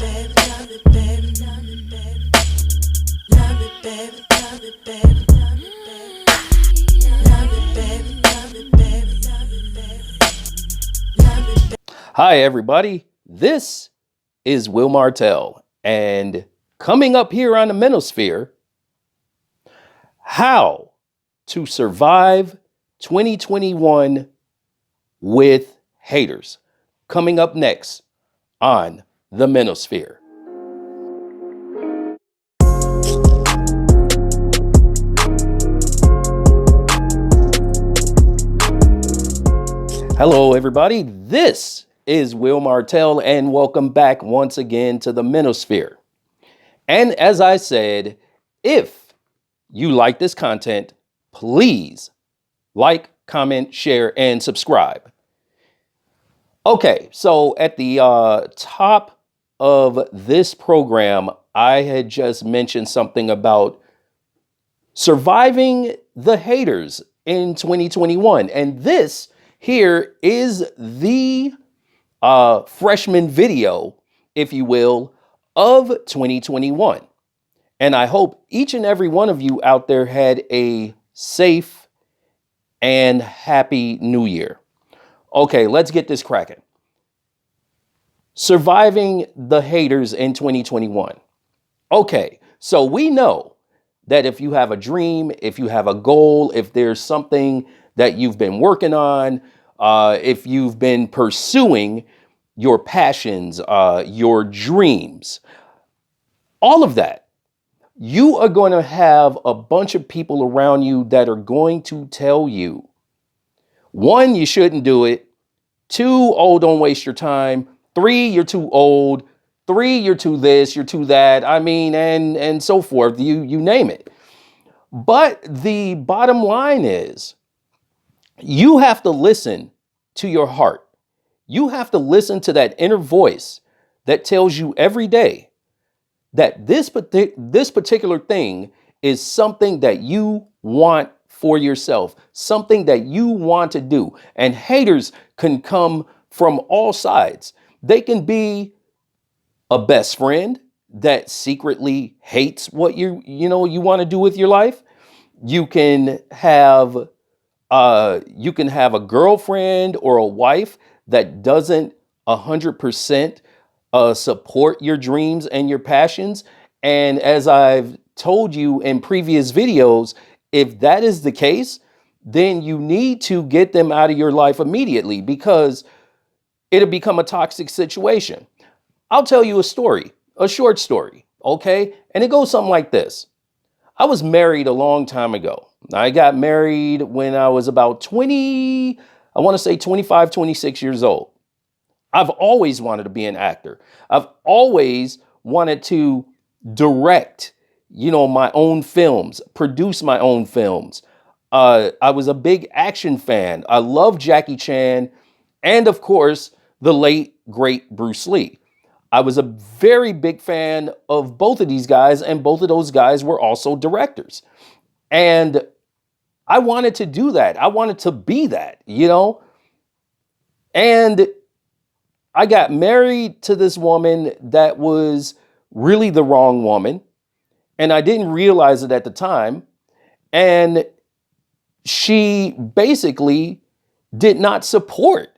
baby, love me, baby, love me, baby. Love me, baby, love me, baby, love me, baby. Love me, baby, love me, baby, love me, baby. Love me, baby. Hi, everybody. This is Will Martell. And coming up here on the Manosphere, how to survive 2021 with haters. Coming up next on the Manosphere. Hello, everybody. This is Will Martell, and welcome back once again to the Manosphere. And as I said, if you like this content, please like, comment, share, and subscribe. Okay, so at the top of this program, I had just mentioned something about surviving the haters in 2021. And this here is the freshman video, if you will, of 2021. And I hope each and every one of you out there had a safe and happy new year. Okay, let's get this cracking. Surviving the haters in 2021. Okay, so we know that if you have a dream, if you have a goal, if there's something that you've been working on, if you've been pursuing your passions, your dreams, all of that, you are going to have a bunch of people around you that are going to tell you, one, you shouldn't do it. Two, oh, don't waste your time. Three, you're too old. Three, you're too this, you're too that. I mean, and so forth. You name it. But the bottom line is, you have to listen to your heart. You have to listen to that inner voice that tells you every day that this particular thing is something that you want for yourself, something that you want to do. And haters can come from all sides. They can be a best friend that secretly hates what you want to do with your life. You can have a girlfriend or a wife that doesn't 100% support your dreams and your passions. And as I've told you in previous videos, if that is the case, then you need to get them out of your life immediately, because it'll become a toxic situation. I'll tell you a story, a short story, okay? And it goes something like this. I was married a long time ago. I got married when I was about 25, 26 years old. I've always wanted to be an actor. I've always wanted to direct, my own films, produce my own films. I was a big action fan. I love Jackie Chan and, of course, the late, great Bruce Lee. I was a very big fan of both of these guys, and both of those guys were also directors. And I wanted to do that. I wanted to be that, And I got married to this woman that was really the wrong woman. And I didn't realize it at the time. And she basically did not support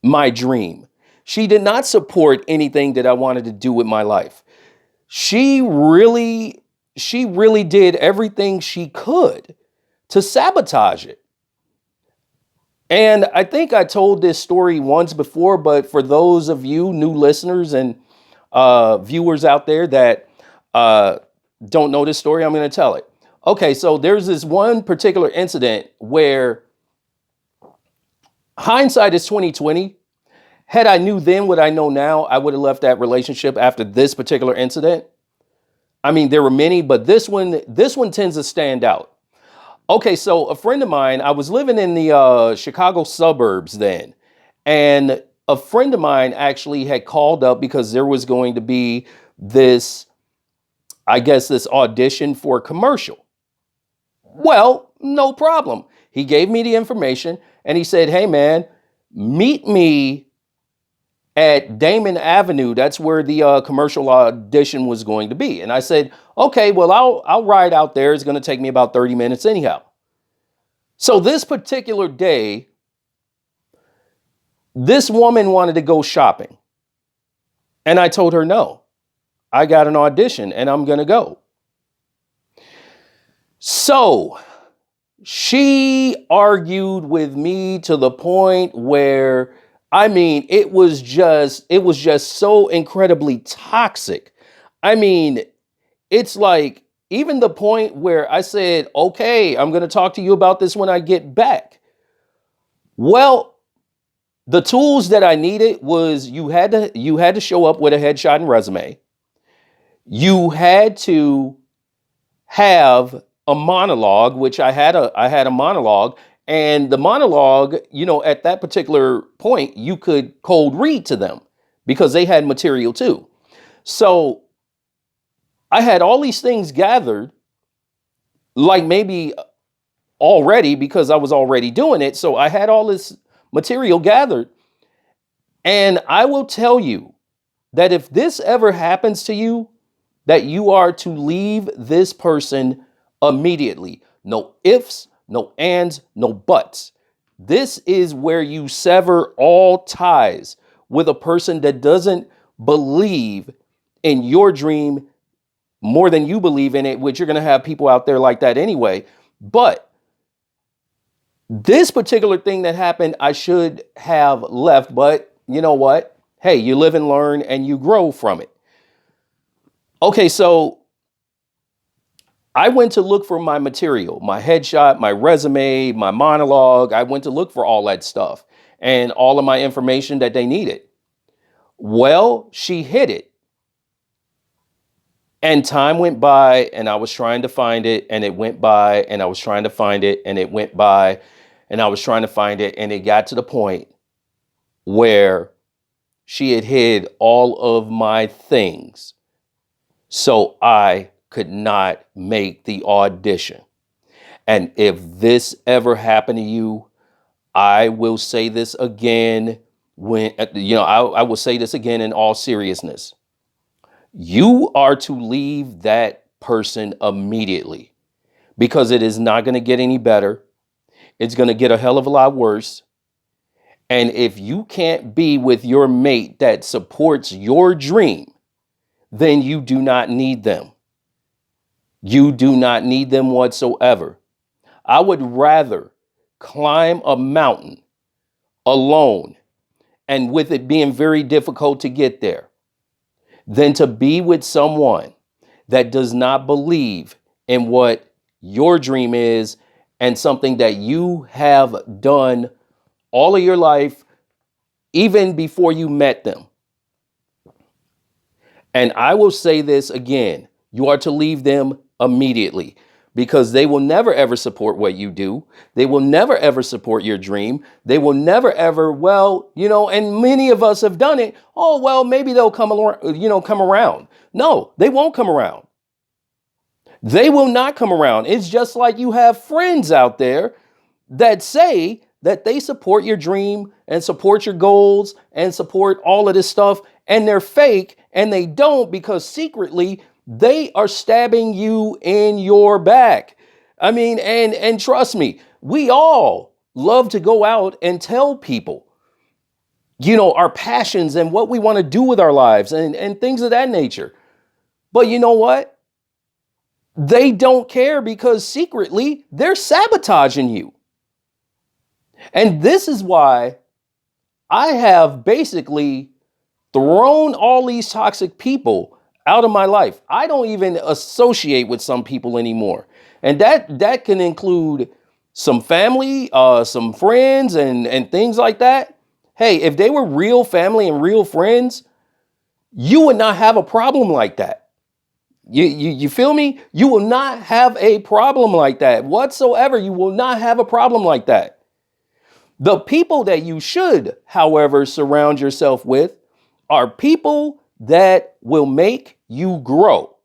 my dream. She did not support anything that I wanted to do with my life. She really did everything she could to sabotage it. And I think I told this story once before, but for those of you new listeners and viewers out there that don't know this story, I'm going to tell it. Okay, so there's this one particular incident where hindsight is 2020. Had I knew then what I know now, I would have left that relationship after this particular incident. I mean, there were many, but this one tends to stand out. Okay, so a friend of mine, I was living in the Chicago suburbs then, and a friend of mine actually had called up because there was going to be this audition for a commercial. Well, no problem. He gave me the information and he said, hey man, meet me at Damon Avenue. That's where the commercial audition was going to be. And I said, okay, well, I'll ride out there. It's going to take me about 30 minutes anyhow. So this particular day, this woman wanted to go shopping. And I told her, no, I got an audition and I'm going to go. So she argued with me to the point where, I mean, it was just so incredibly toxic. I mean, it's like even the point where I said, okay, I'm going to talk to you about this when I get back. Well, the tools that I needed was you had to show up with a headshot and resume. You had to have a monologue, which I had a monologue, and the monologue, at that particular point, you could cold read to them because they had material too. So I had all these things gathered, like maybe already because I was already doing it. So I had all this material gathered. And I will tell you that if this ever happens to you, that you are to leave this person immediately. No ifs, no ands, no buts. This is where you sever all ties with a person that doesn't believe in your dream more than you believe in it, which you're going to have people out there like that anyway. But this particular thing that happened, I should have left. But you know what? Hey, you live and learn and you grow from it. Okay, so I went to look for my material, my headshot, my resume, my monologue. I went to look for all that stuff and all of my information that they needed. Well, she hid it. And time went by and I was trying to find it and it went by and I was trying to find it and it went by and I was trying to find it. And it got to the point where she had hid all of my things. So I could not make the audition. And if this ever happened to you, I will say this again I will say this again in all seriousness. You are to leave that person immediately because it is not going to get any better. It's going to get a hell of a lot worse. And if you can't be with your mate that supports your dream, then you do not need them. You do not need them whatsoever. I would rather climb a mountain alone and with it being very difficult to get there than to be with someone that does not believe in what your dream is and something that you have done all of your life, even before you met them. And I will say this again, you are to leave them immediately because they will never, ever support what you do. They will never, ever support your dream. They will never, ever, and many of us have done it. Oh, well, maybe they'll come around. No, they won't come around. They will not come around. It's just like you have friends out there that say that they support your dream and support your goals and support all of this stuff. And they're fake and they don't because secretly they are stabbing you in your back. I mean, and trust me, we all love to go out and tell people, our passions and what we want to do with our lives and things of that nature. But you know what? They don't care because secretly they're sabotaging you. And this is why I have basically thrown all these toxic people out of my life. I don't even associate with some people anymore. And that can include some family, some friends and things like that. Hey, if they were real family and real friends, you would not have a problem like that. You feel me? You will not have a problem like that whatsoever. You will not have a problem like that. The people that you should, however, surround yourself with are people that will make you grow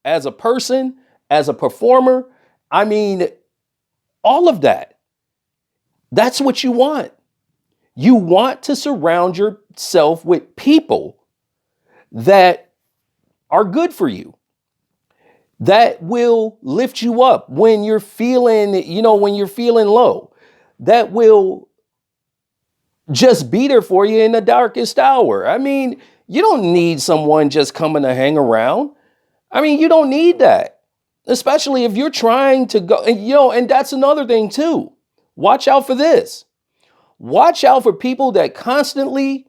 as a person, as a performer. I mean, all of that. That's what you want. You want to surround yourself with people that are good for you, that will lift you up when you're feeling, when you're feeling low, that will just be there for you in the darkest hour. I mean, you don't need someone just coming to hang around. I mean, you don't need that, especially if you're trying to go, and that's another thing too. Watch out for this. Watch out for people that constantly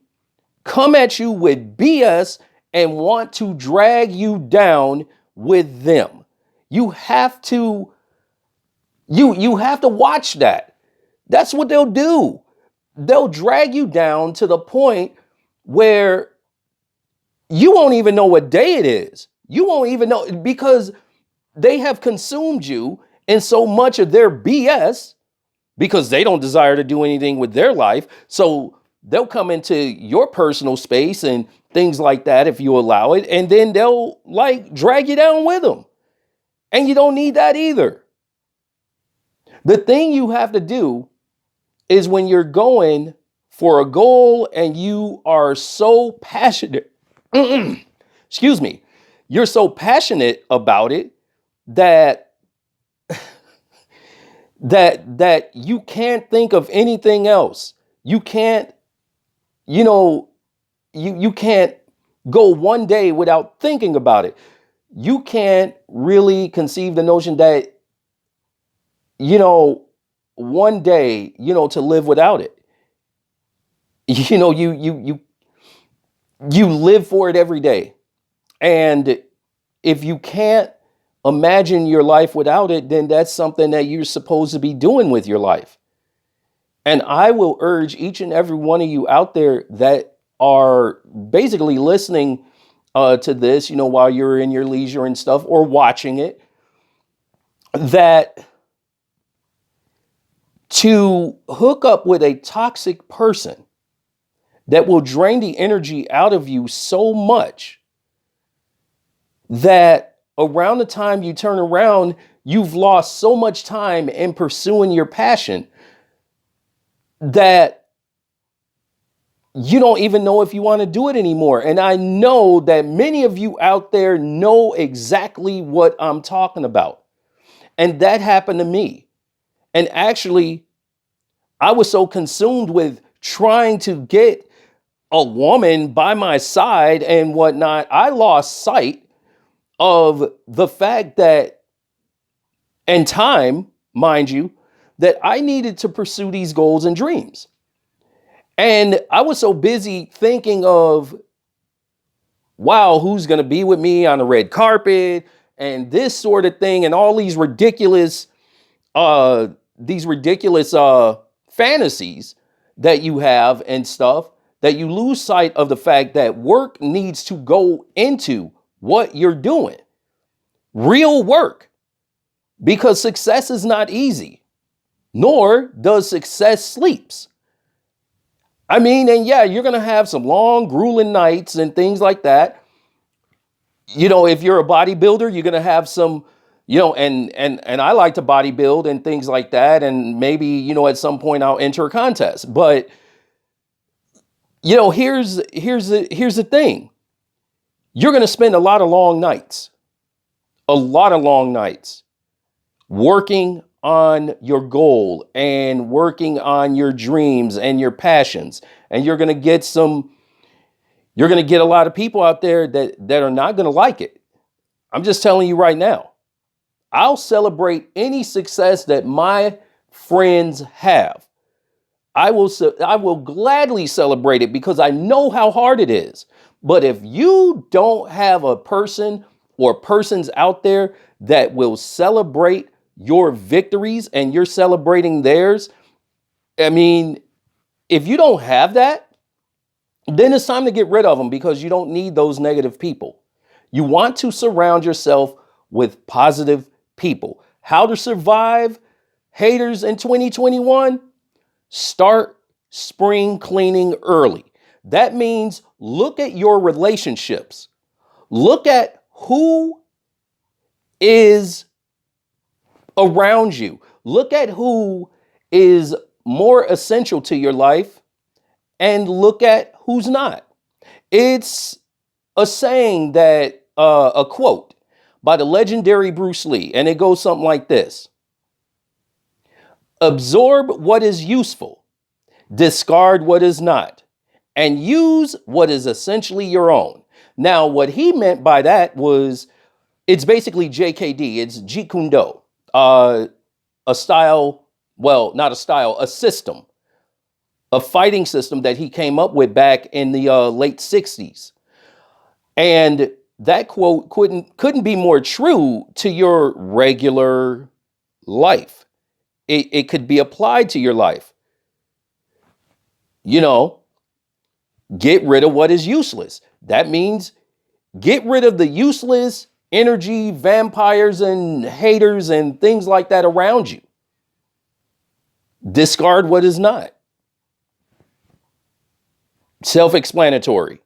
come at you with BS and want to drag you down with them. You have to watch that. That's what they'll do. They'll drag you down to the point where you won't even know what day it is. You won't even know, because they have consumed you in so much of their BS, because they don't desire to do anything with their life. So they'll come into your personal space and things like that if you allow it, and then they'll like drag you down with them. And you don't need that either. The thing you have to do is, when you're going for a goal and you are so passionate, excuse me, you're so passionate about it that that you can't think of anything else. You can't, you can't go one day without thinking about it. You can't really conceive the notion that, one day, to live without it. You live for it every day. And if you can't imagine your life without it, then that's something that you're supposed to be doing with your life. And I will urge each and every one of you out there that are basically listening to this, while you're in your leisure and stuff, or watching it, that to hook up with a toxic person that will drain the energy out of you so much that around the time you turn around, you've lost so much time in pursuing your passion that you don't even know if you want to do it anymore. And I know that many of you out there know exactly what I'm talking about. And that happened to me. And actually, I was so consumed with trying to get a woman by my side and whatnot, I lost sight of the fact that, and time, mind you, that I needed to pursue these goals and dreams. And I was so busy thinking of, wow, who's going to be with me on the red carpet and this sort of thing, and all these ridiculous fantasies that you have and stuff, that you lose sight of the fact that work needs to go into what you're doing. Real work. Because success is not easy, nor does success sleeps. I mean, and yeah, you're going to have some long, grueling nights and things like that. If you're a bodybuilder, you're going to have some, and I like to bodybuild and things like that. And maybe, at some point I'll enter a contest. But, here's the thing. You're going to spend a lot of long nights working on your goal and working on your dreams and your passions. And you're going to get a lot of people out there that are not going to like it. I'm just telling you right now. I'll celebrate any success that my friends have. I will gladly celebrate it because I know how hard it is. But if you don't have a person or persons out there that will celebrate your victories and you're celebrating theirs, I mean, if you don't have that, then it's time to get rid of them, because you don't need those negative people. You want to surround yourself with positive people. How to survive haters in 2021? Start spring cleaning early. That means look at your relationships. Look at who is around you. Look at who is more essential to your life and look at who's not. It's a saying that, a quote by the legendary Bruce Lee, and it goes something like this: absorb what is useful, discard what is not, and use what is essentially your own. Now, what he meant by that was, it's basically JKD, it's Jeet Kune Do, a style, well, not a style, a system, a fighting system that he came up with back in the late 60s. And that quote couldn't be more true to your regular life. It could be applied to your life. You know, get rid of what is useless. That means get rid of the useless energy, vampires and haters and things like that around you. Discard what is not. Self-explanatory.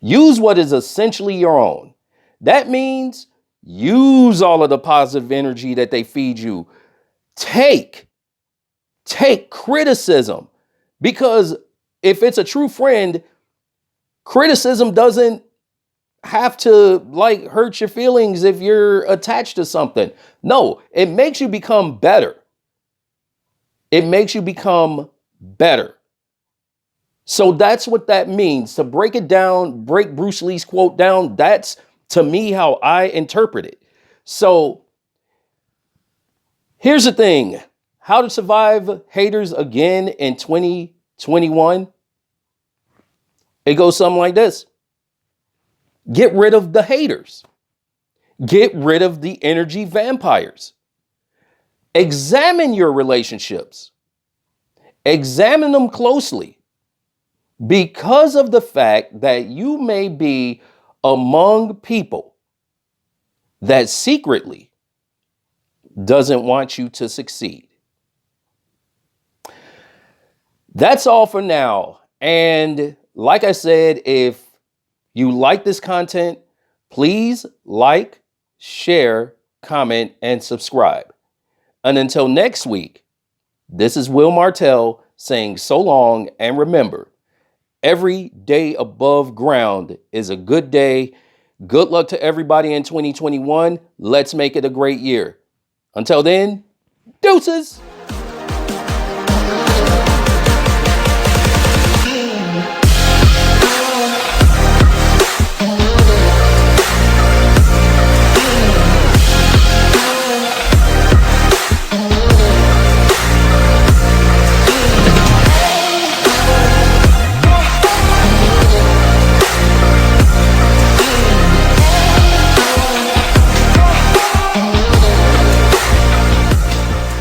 Use what is essentially your own. That means use all of the positive energy that they feed you. Take criticism, because if it's a true friend, criticism doesn't have to like hurt your feelings if you're attached to something. No, it makes you become better. It makes you become better. So that's what that means. To break it down, break Bruce Lee's quote down, that's to me how I interpret it. So here's the thing: how to survive haters again in 2021. It goes something like this: get rid of the haters. Get rid of the energy vampires. Examine your relationships. Examine them closely, because of the fact that you may be among people that secretly doesn't want you to succeed. That's all for now. And like I said, if you like this content, please like, share, comment, and subscribe. And until next week, this is Will Martell saying so long, and remember, every day above ground is a good day. Good luck to everybody in 2021. Let's make it a great year. Until then, deuces.